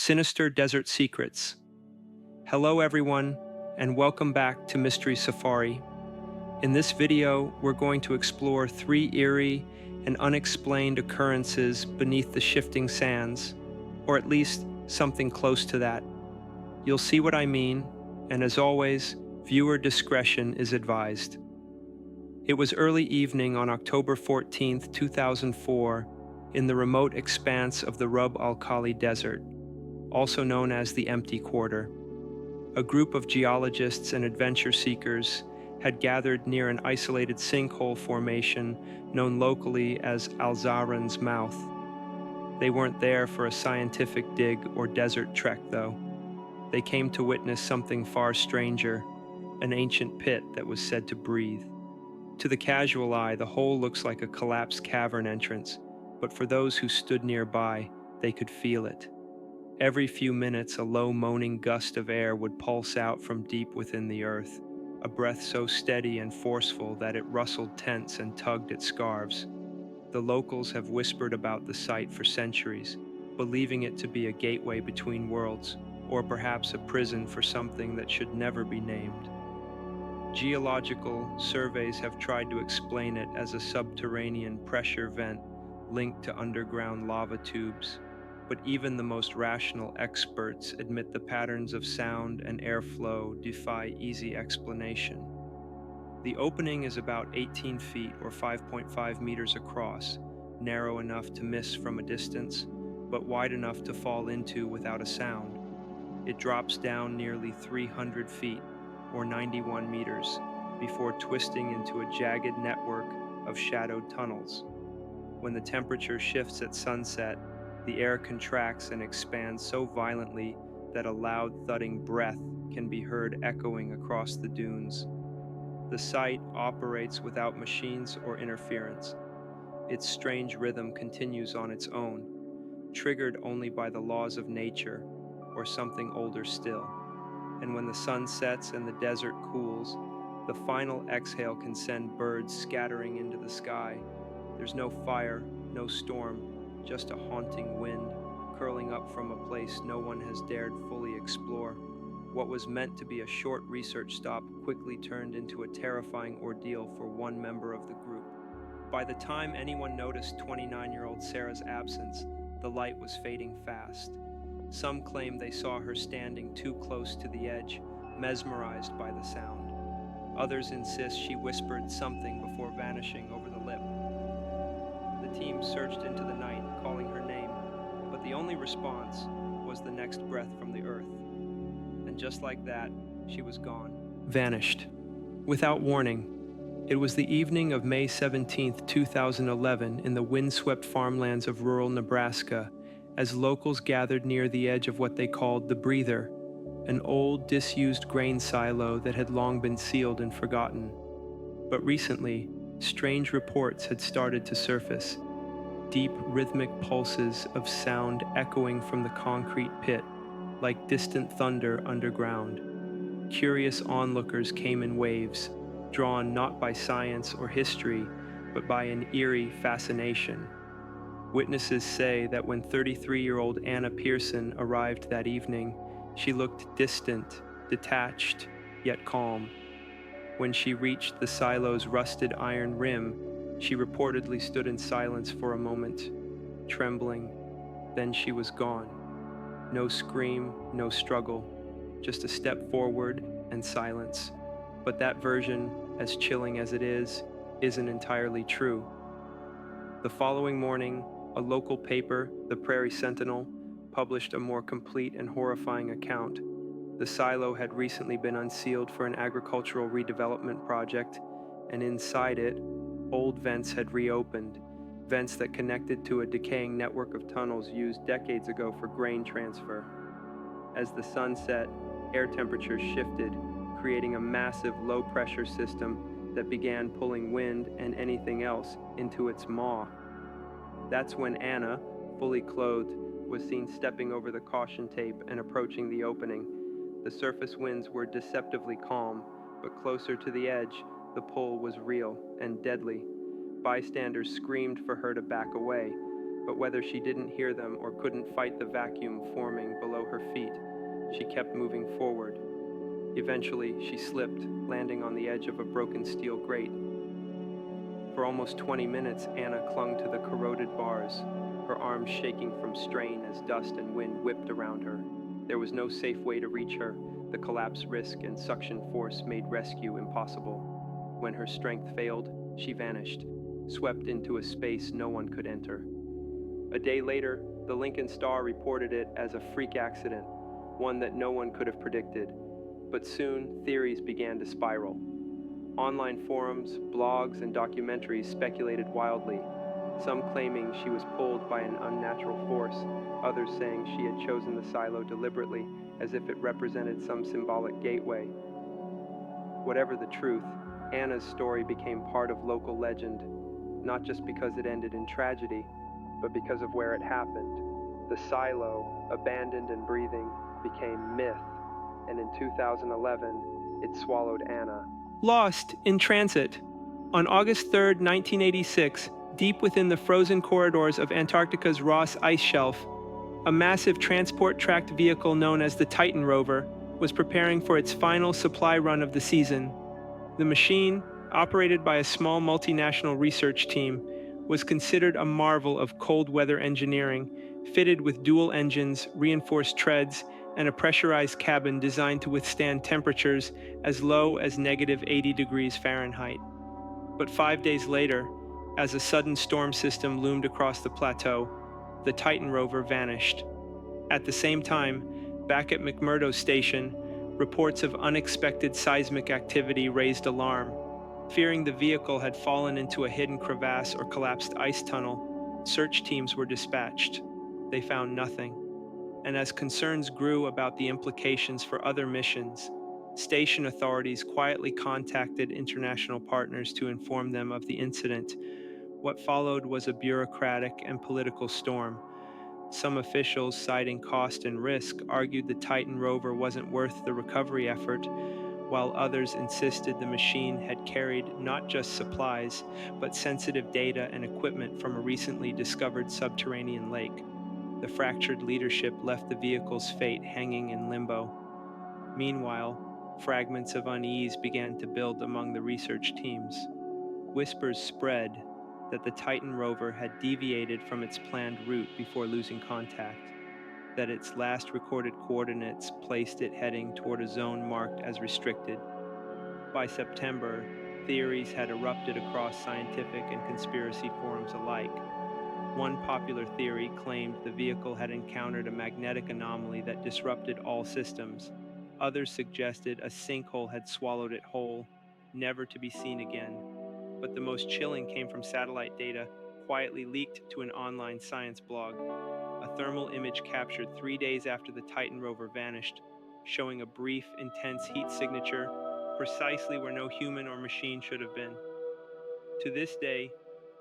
Sinister Desert Secrets. Hello everyone, and welcome back to Mystery Safari. In this video, we're going to explore three eerie and unexplained occurrences beneath the shifting sands, or at least something close to that. You'll see what I mean, and as always, viewer discretion is advised. It was early evening on October 14th, 2004, in the remote expanse of the Rub al Khali Desert, also known as the Empty Quarter. A group of geologists and adventure seekers had gathered near an isolated sinkhole formation known locally as Al-Zahran's Mouth. They weren't there for a scientific dig or desert trek, though. They came to witness something far stranger, an ancient pit that was said to breathe. To the casual eye, the hole looks like a collapsed cavern entrance, but for those who stood nearby, they could feel it. Every few minutes, a low moaning gust of air would pulse out from deep within the earth, a breath so steady and forceful that it rustled tents and tugged at scarves. The locals have whispered about the site for centuries, believing it to be a gateway between worlds, or perhaps a prison for something that should never be named. Geological surveys have tried to explain it as a subterranean pressure vent linked to underground lava tubes, but even the most rational experts admit the patterns of sound and airflow defy easy explanation. The opening is about 18 feet or 5.5 meters across, narrow enough to miss from a distance, but wide enough to fall into without a sound. It drops down nearly 300 feet, or 91 meters, before twisting into a jagged network of shadowed tunnels. When the temperature shifts at sunset, the air contracts and expands so violently that a loud thudding breath can be heard echoing across the dunes. The site operates without machines or interference. Its strange rhythm continues on its own, triggered only by the laws of nature, or something older still. And when the sun sets and the desert cools, the final exhale can send birds scattering into the sky. There's no fire, no storm, just a haunting wind, curling up from a place no one has dared fully explore. What was meant to be a short research stop quickly turned into a terrifying ordeal for one member of the group. By the time anyone noticed 29-year-old Sarah's absence, the light was fading fast. Some claim they saw her standing too close to the edge, mesmerized by the sound. Others insist she whispered something before vanishing over the lip. The team searched into the night, calling her name, but the only response was the next breath from the earth. And just like that, she was gone. Vanished. Without warning. It was the evening of May 17, 2011, in the windswept farmlands of rural Nebraska, as locals gathered near the edge of what they called the breather, an old, disused grain silo that had long been sealed and forgotten. But recently, strange reports had started to surface, deep rhythmic pulses of sound echoing from the concrete pit, like distant thunder underground. Curious onlookers came in waves, drawn not by science or history, but by an eerie fascination. Witnesses say that when 33-year-old Anna Pearson arrived that evening, she looked distant, detached, yet calm. When she reached the silo's rusted iron rim, she reportedly stood in silence for a moment, trembling. Then she was gone. No scream, no struggle, just a step forward and silence. But that version, as chilling as it is, isn't entirely true. The following morning, a local paper, the Prairie Sentinel, published a more complete and horrifying account. The silo had recently been unsealed for an agricultural redevelopment project, and inside it, old vents had reopened, vents that connected to a decaying network of tunnels used decades ago for grain transfer. As the sun set, air temperatures shifted, creating a massive low-pressure system that began pulling wind and anything else into its maw. That's when Anna, fully clothed, was seen stepping over the caution tape and approaching the opening. The surface winds were deceptively calm, but closer to the edge, the pull was real and deadly. Bystanders screamed for her to back away, but whether she didn't hear them or couldn't fight the vacuum forming below her feet. She kept moving forward. Eventually, she slipped, landing on the edge of a broken steel grate. For almost 20 minutes, Anna clung to the corroded bars, her arms shaking from strain as dust and wind whipped around her. There was no safe way to reach her. The collapse risk and suction force made rescue impossible. When her strength failed, she vanished, swept into a space no one could enter. A day later, the Lincoln Star reported it as a freak accident, one that no one could have predicted. But soon, theories began to spiral. Online forums, blogs, and documentaries speculated wildly, some claiming she was pulled by an unnatural force, others saying she had chosen the silo deliberately, as if it represented some symbolic gateway. Whatever the truth, Anna's story became part of local legend, not just because it ended in tragedy, but because of where it happened. The silo, abandoned and breathing, became myth, and in 2011, it swallowed Anna. Lost in transit. On August 3, 1986, deep within the frozen corridors of Antarctica's Ross Ice Shelf, a massive transport-tracked vehicle known as the Titan rover was preparing for its final supply run of the season. The machine, operated by a small multinational research team, was considered a marvel of cold-weather engineering, fitted with dual engines, reinforced treads, and a pressurized cabin designed to withstand temperatures as low as -80 degrees Fahrenheit. But 5 days later, as a sudden storm system loomed across the plateau, the Titan rover vanished. At the same time, back at McMurdo Station, reports of unexpected seismic activity raised alarm. Fearing the vehicle had fallen into a hidden crevasse or collapsed ice tunnel, search teams were dispatched. They found nothing. And as concerns grew about the implications for other missions, station authorities quietly contacted international partners to inform them of the incident. What followed was a bureaucratic and political storm. Some officials, citing cost and risk, argued the Titan rover wasn't worth the recovery effort, while others insisted the machine had carried not just supplies, but sensitive data and equipment from a recently discovered subterranean lake. The fractured leadership left the vehicle's fate hanging in limbo. Meanwhile, fragments of unease began to build among the research teams. Whispers spread that the Titan rover had deviated from its planned route before losing contact, that its last recorded coordinates placed it heading toward a zone marked as restricted. By September, theories had erupted across scientific and conspiracy forums alike. One popular theory claimed the vehicle had encountered a magnetic anomaly that disrupted all systems. Others suggested a sinkhole had swallowed it whole, never to be seen again. But the most chilling came from satellite data quietly leaked to an online science blog. A thermal image captured 3 days after the Titan rover vanished, showing a brief, intense heat signature precisely where no human or machine should have been. To this day,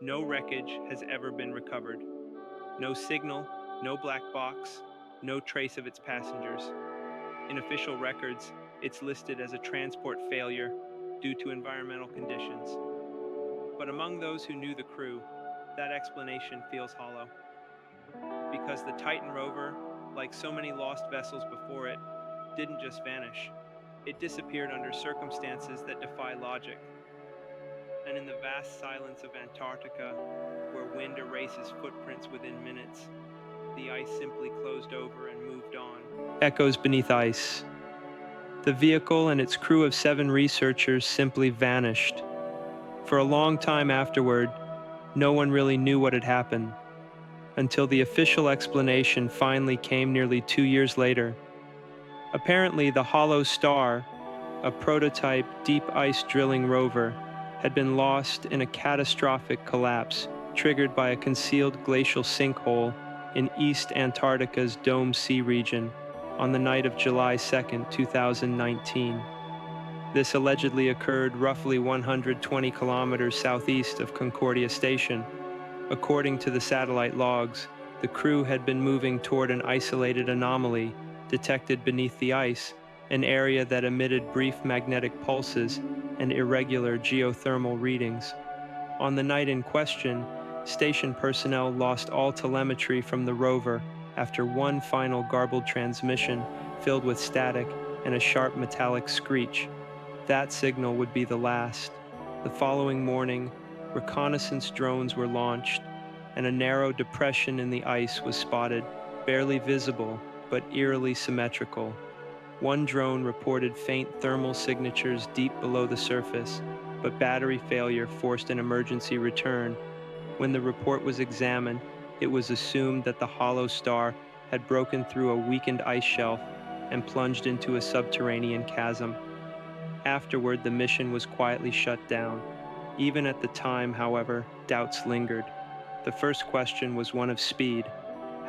no wreckage has ever been recovered. No signal, no black box, no trace of its passengers. In official records, it's listed as a transport failure due to environmental conditions. But among those who knew the crew, that explanation feels hollow. Because the Titan rover, like so many lost vessels before it, didn't just vanish. It disappeared under circumstances that defy logic. And in the vast silence of Antarctica, where wind erases footprints within minutes, the ice simply closed over and moved on. Echoes beneath ice. The vehicle and its crew of 7 researchers simply vanished. For a long time afterward, no one really knew what had happened, until the official explanation finally came nearly 2 years later. Apparently, the Hollow Star, a prototype deep ice drilling rover, had been lost in a catastrophic collapse triggered by a concealed glacial sinkhole in East Antarctica's Dome Sea region on the night of July 2, 2019. This allegedly occurred roughly 120 kilometers southeast of Concordia Station. According to the satellite logs, the crew had been moving toward an isolated anomaly detected beneath the ice, an area that emitted brief magnetic pulses and irregular geothermal readings. On the night in question, station personnel lost all telemetry from the rover After one final garbled transmission filled with static and a sharp metallic screech, that signal would be the last. The following morning, reconnaissance drones were launched, and a narrow depression in the ice was spotted, barely visible but eerily symmetrical. One drone reported faint thermal signatures deep below the surface, but battery failure forced an emergency return. When the report was examined, it was assumed that the hollow star had broken through a weakened ice shelf and plunged into a subterranean chasm. Afterward, the mission was quietly shut down. Even at the time, however, doubts lingered. The first question was one of speed,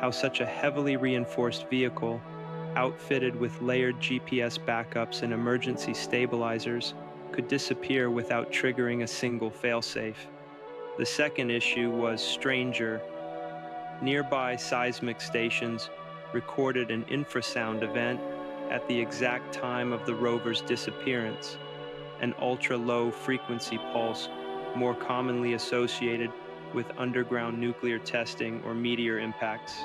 how such a heavily reinforced vehicle, outfitted with layered GPS backups and emergency stabilizers, could disappear without triggering a single failsafe. The second issue was stranger. Nearby seismic stations recorded an infrasound event at the exact time of the rover's disappearance, an ultra-low frequency pulse more commonly associated with underground nuclear testing or meteor impacts.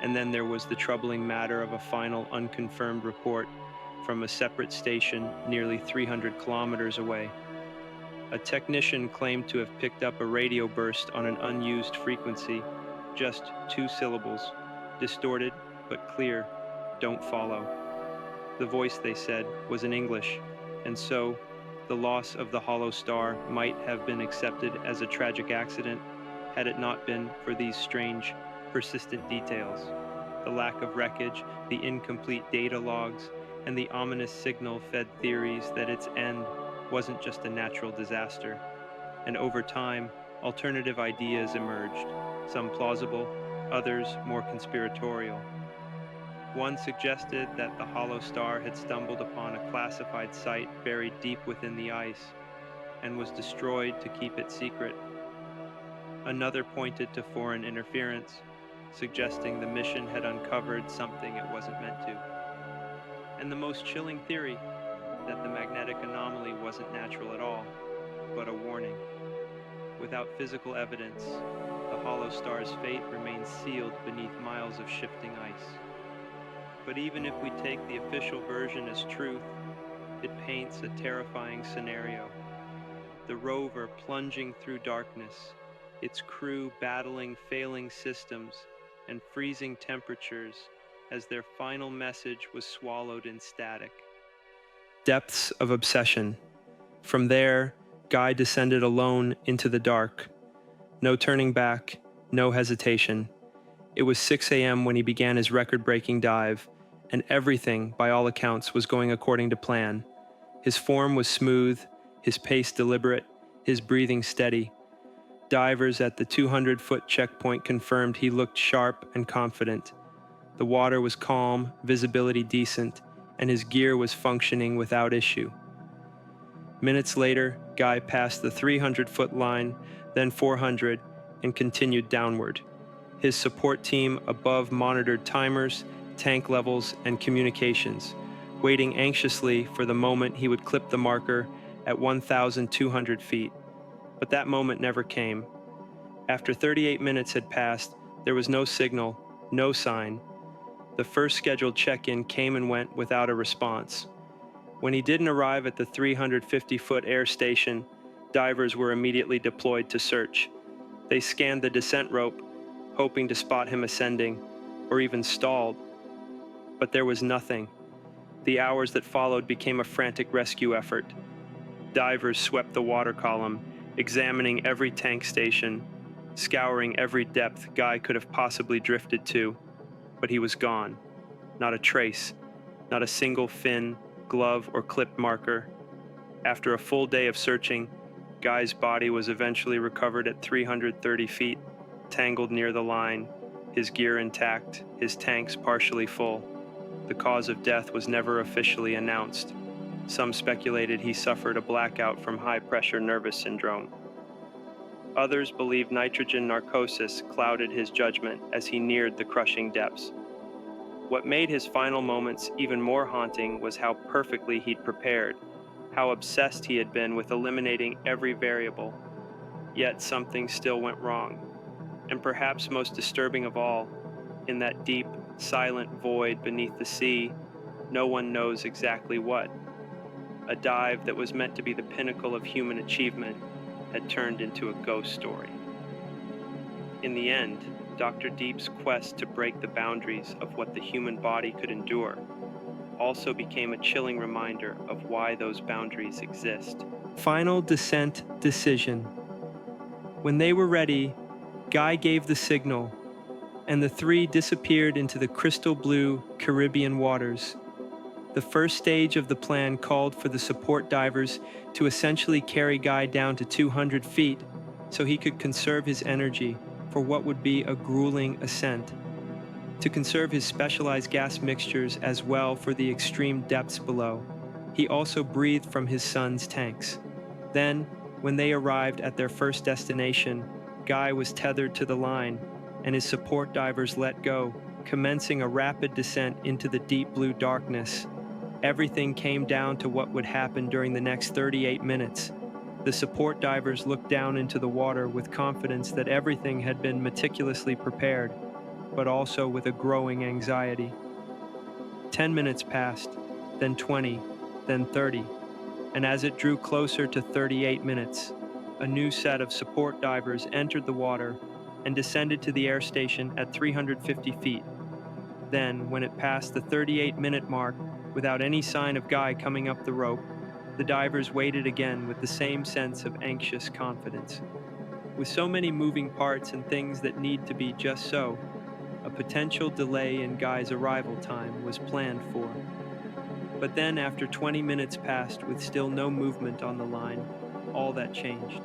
And then there was the troubling matter of a final unconfirmed report from a separate station nearly 300 kilometers away. A technician claimed to have picked up a radio burst on an unused frequency, just 2 syllables, distorted but clear, "Don't follow." The voice, they said, was in English, and so the loss of the hollow star might have been accepted as a tragic accident had it not been for these strange, persistent details. The lack of wreckage, the incomplete data logs, and the ominous signal fed theories that its end wasn't just a natural disaster. And over time, alternative ideas emerged, some plausible, others more conspiratorial. One suggested that the hollow star had stumbled upon a classified site buried deep within the ice and was destroyed to keep it secret. Another pointed to foreign interference, suggesting the mission had uncovered something it wasn't meant to. And the most chilling theory, that the magnetic anomaly wasn't natural at all, but a warning. Without physical evidence, the hollow star's fate remains sealed beneath miles of shifting ice. But even if we take the official version as truth, it paints a terrifying scenario. The rover plunging through darkness, its crew battling failing systems and freezing temperatures as their final message was swallowed in static. Depths of obsession. From there, Guy descended alone into the dark. No turning back, no hesitation. It was 6 a.m. when he began his record-breaking dive, and everything, by all accounts, was going according to plan. His form was smooth, his pace deliberate, his breathing steady. Divers at the 200-foot checkpoint confirmed he looked sharp and confident. The water was calm, visibility decent, and his gear was functioning without issue. Minutes later, Guy passed the 300-foot line, then 400, and continued downward. His support team above monitored timers, tank levels, and communications, waiting anxiously for the moment he would clip the marker at 1,200 feet. But that moment never came. After 38 minutes had passed, there was no signal, no sign. The first scheduled check-in came and went without a response. When he didn't arrive at the 350-foot air station, divers were immediately deployed to search. They scanned the descent rope, hoping to spot him ascending, or even stalled. But there was nothing. The hours that followed became a frantic rescue effort. Divers swept the water column, examining every tank station, scouring every depth Guy could have possibly drifted to. But he was gone. Not a trace, not a single fin, glove, or clipped marker. After a full day of searching, Guy's body was eventually recovered at 330 feet, tangled near the line, his gear intact, his tanks partially full. The cause of death was never officially announced. Some speculated he suffered a blackout from high-pressure nervous syndrome. Others believed nitrogen narcosis clouded his judgment as he neared the crushing depths. What made his final moments even more haunting was how perfectly he'd prepared, how obsessed he had been with eliminating every variable. Yet something still went wrong. And perhaps most disturbing of all, in that deep, silent void beneath the sea, no one knows exactly what. A dive that was meant to be the pinnacle of human achievement had turned into a ghost story. In the end, Dr. Deep's quest to break the boundaries of what the human body could endure also became a chilling reminder of why those boundaries exist. Final descent decision. When they were ready, Guy gave the signal, and the three disappeared into the crystal blue Caribbean waters. The first stage of the plan called for the support divers to essentially carry Guy down to 200 feet so he could conserve his energy for what would be a grueling ascent, to conserve his specialized gas mixtures as well for the extreme depths below. He also breathed from his son's tanks. Then, when they arrived at their first destination, Guy was tethered to the line, and his support divers let go, commencing a rapid descent into the deep blue darkness. Everything came down to what would happen during the next 38 minutes. The support divers looked down into the water with confidence that everything had been meticulously prepared, but also with a growing anxiety. 10 minutes passed, then 20, then 30, and as it drew closer to 38 minutes, a new set of support divers entered the water and descended to the air station at 350 feet. Then, when it passed the 38-minute mark, without any sign of Guy coming up the rope, the divers waited again with the same sense of anxious confidence. With so many moving parts and things that need to be just so, a potential delay in Guy's arrival time was planned for. But then, after 20 minutes passed with still no movement on the line, all that changed.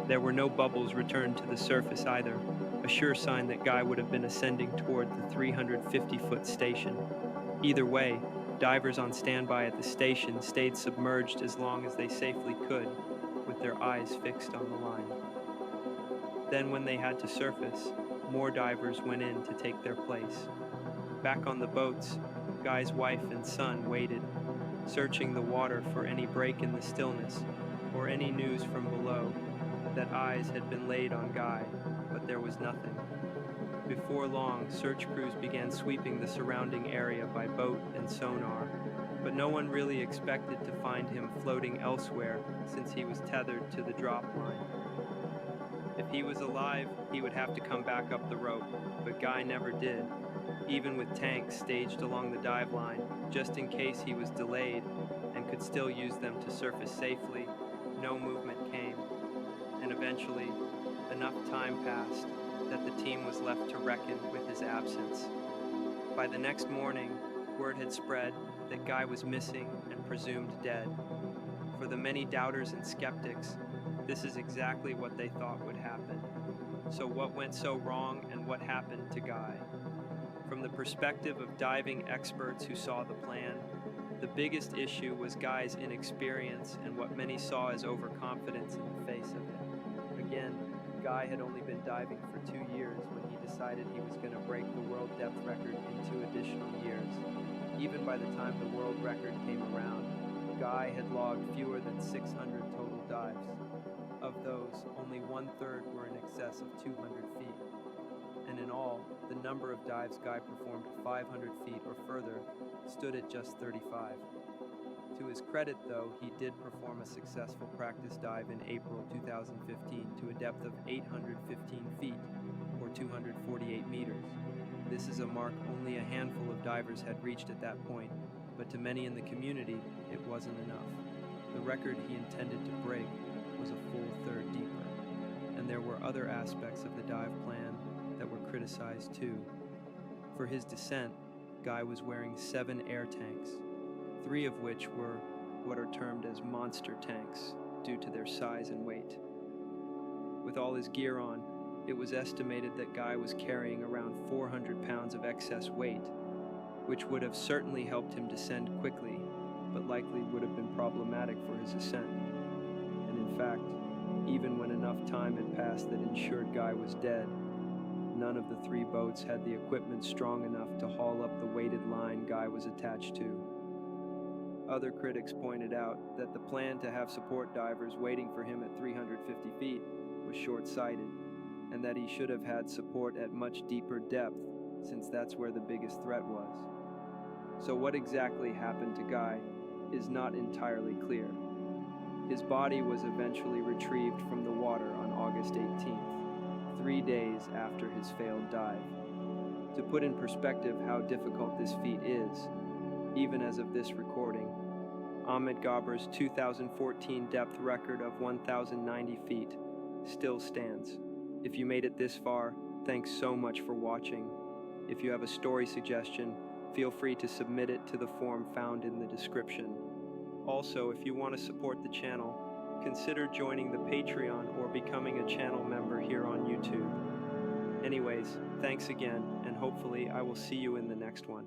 There were no bubbles returned to the surface either, a sure sign that Guy would have been ascending toward the 350-foot station. Either way, divers on standby at the station stayed submerged as long as they safely could, with their eyes fixed on the line. Then, when they had to surface, more divers went in to take their place. Back on the boats, Guy's wife and son waited, searching the water for any break in the stillness or any news from below, that eyes had been laid on Guy, but there was nothing. Before long, search crews began sweeping the surrounding area by boat and sonar, but no one really expected to find him floating elsewhere since he was tethered to the drop line. If he was alive, he would have to come back up the rope, but Guy never did, even with tanks staged along the dive line, just in case he was delayed and could still use them to surface safely. No movement came, and eventually, enough time passed that the team was left to reckon with his absence. By the next morning, word had spread that Guy was missing and presumed dead. For the many doubters and skeptics, this is exactly what they thought would happen. So what went so wrong and what happened to Guy? From the perspective of diving experts who saw the plan, the biggest issue was Guy's inexperience and what many saw as overconfidence in the face of it. Again, Guy had only been diving for 2 years when he decided he was going to break the world depth record in 2 additional years. Even by the time the world record came around, Guy had logged fewer than 600 total dives. Of those, only 1/3 were in excess of 200 feet. And in all, the number of dives Guy performed 500 feet or further stood at just 35. To his credit, though, he did perform a successful practice dive in April 2015 to a depth of 815 feet, or 248 meters. This is a mark only a handful of divers had reached at that point, but to many in the community, it wasn't enough. The record he intended to break was a full third deeper, and there were other aspects of the dive plan that were criticized too. For his descent, Guy was wearing 7 air tanks, 3 of which were what are termed as monster tanks due to their size and weight. With all his gear on, it was estimated that Guy was carrying around 400 pounds of excess weight, which would have certainly helped him descend quickly, but likely would have been problematic for his ascent. And in fact, even when enough time had passed that ensured Guy was dead, none of the 3 boats had the equipment strong enough to haul up the weighted line Guy was attached to. Other critics pointed out that the plan to have support divers waiting for him at 350 feet was short-sighted, and that he should have had support at much deeper depth since that's where the biggest threat was. So what exactly happened to Guy is not entirely clear. His body was eventually retrieved from the water on August 18th, 3 days after his failed dive. To put in perspective how difficult this feat is, even as of this recording, Ahmed Gabir's 2014 depth record of 1,090 feet still stands. If you made it this far, thanks so much for watching. If you have a story suggestion, feel free to submit it to the form found in the description. Also, if you want to support the channel, consider joining the Patreon or becoming a channel member here on YouTube. Anyways, thanks again, and hopefully I will see you in the next one.